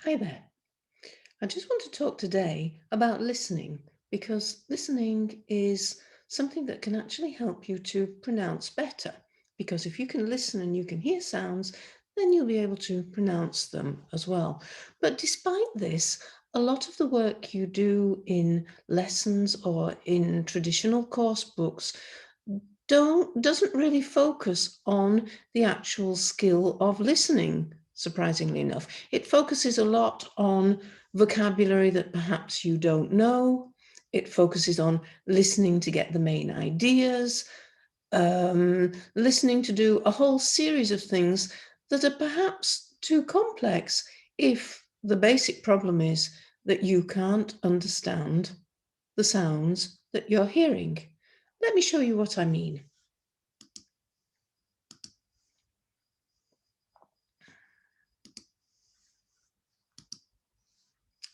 Hi there. I just want to talk today about listening because listening is something that can actually help you to pronounce better. Because if you can listen and you can hear sounds, then you'll be able to pronounce them as well. But despite this, a lot of the work you do in lessons or in traditional course books doesn't really focus on the actual skill of listening, surprisingly enough. It focuses a lot on vocabulary that perhaps you don't know. It focuses on listening to get the main ideas, listening to do a whole series of things that are perhaps too complex if the basic problem is that you can't understand the sounds that you're hearing. Let me show you what I mean.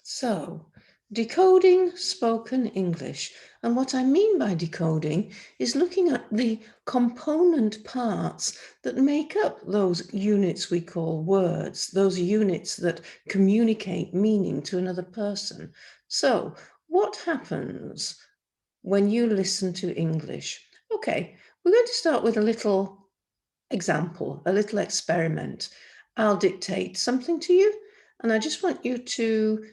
So, decoding spoken English. And what I mean by decoding is looking at the component parts that make up those units we call words, those units that communicate meaning to another person. So, what happens when you listen to English? Okay, we're going to start with a little example, a little experiment. I'll dictate something to you, and I just want you to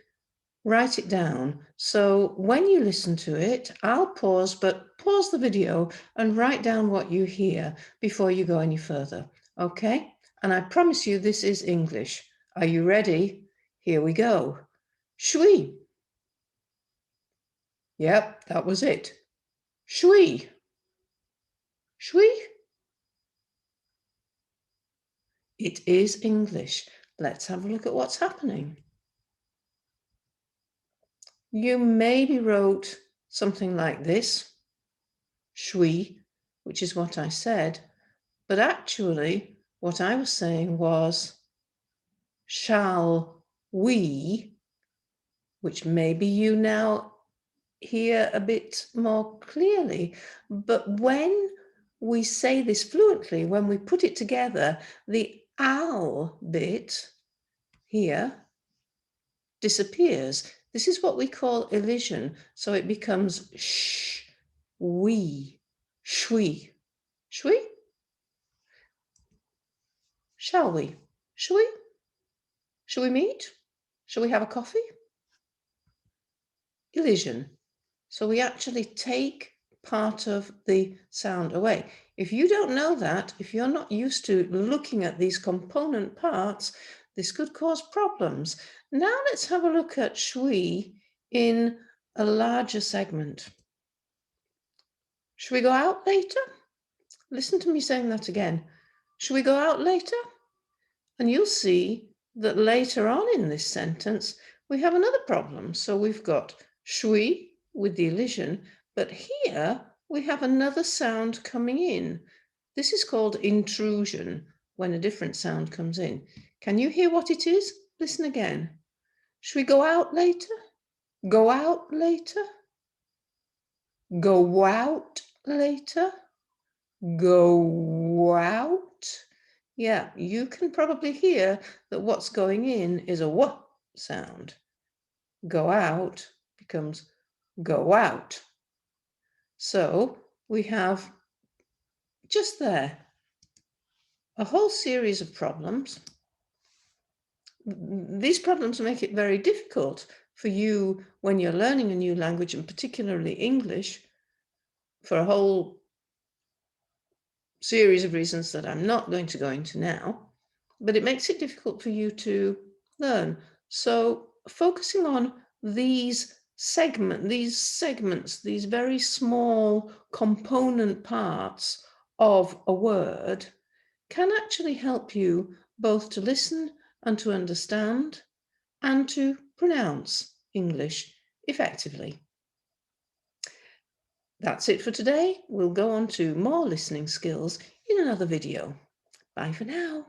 write it down. So when you listen to it, I'll pause, but pause the video and write down what you hear before you go any further. Okay? And I promise you this is English. Are you ready? Here we go. Shui. Yep, that was it. Shui. Shui. It is English. Let's have a look at what's happening. You maybe wrote something like this, shui, which is what I said, but actually what I was saying was, shall we, which maybe you now hear a bit more clearly. But when we say this fluently, when we put it together, the al bit here disappears. This is what we call elision. So it becomes sh, we, shui, shui. Shall we? Shall we? Shall we meet? Shall we have a coffee? Elision. So we actually take part of the sound away. If you don't know that, if you're not used to looking at these component parts, this could cause problems. Now let's have a look at shui in a larger segment. Should we go out later? Listen to me saying that again. Should we go out later? And you'll see that later on in this sentence, we have another problem. So we've got shui with the elision, but here we have another sound coming in. This is called intrusion, when a different sound comes in. Can you hear what it is? Listen again. Should we go out later? Go out later? Go out later? Go out? Yeah, you can probably hear that what's going in is a w sound. Go out becomes go out. So we have just there a whole series of problems. These problems make it very difficult for you when you're learning a new language, and particularly English, for a whole series of reasons that I'm not going to go into now, but it makes it difficult for you to learn. So focusing on these segments, these very small component parts of a word can actually help you both to listen and to understand and to pronounce English effectively. That's it for today. We'll go on to more listening skills in another video. Bye for now.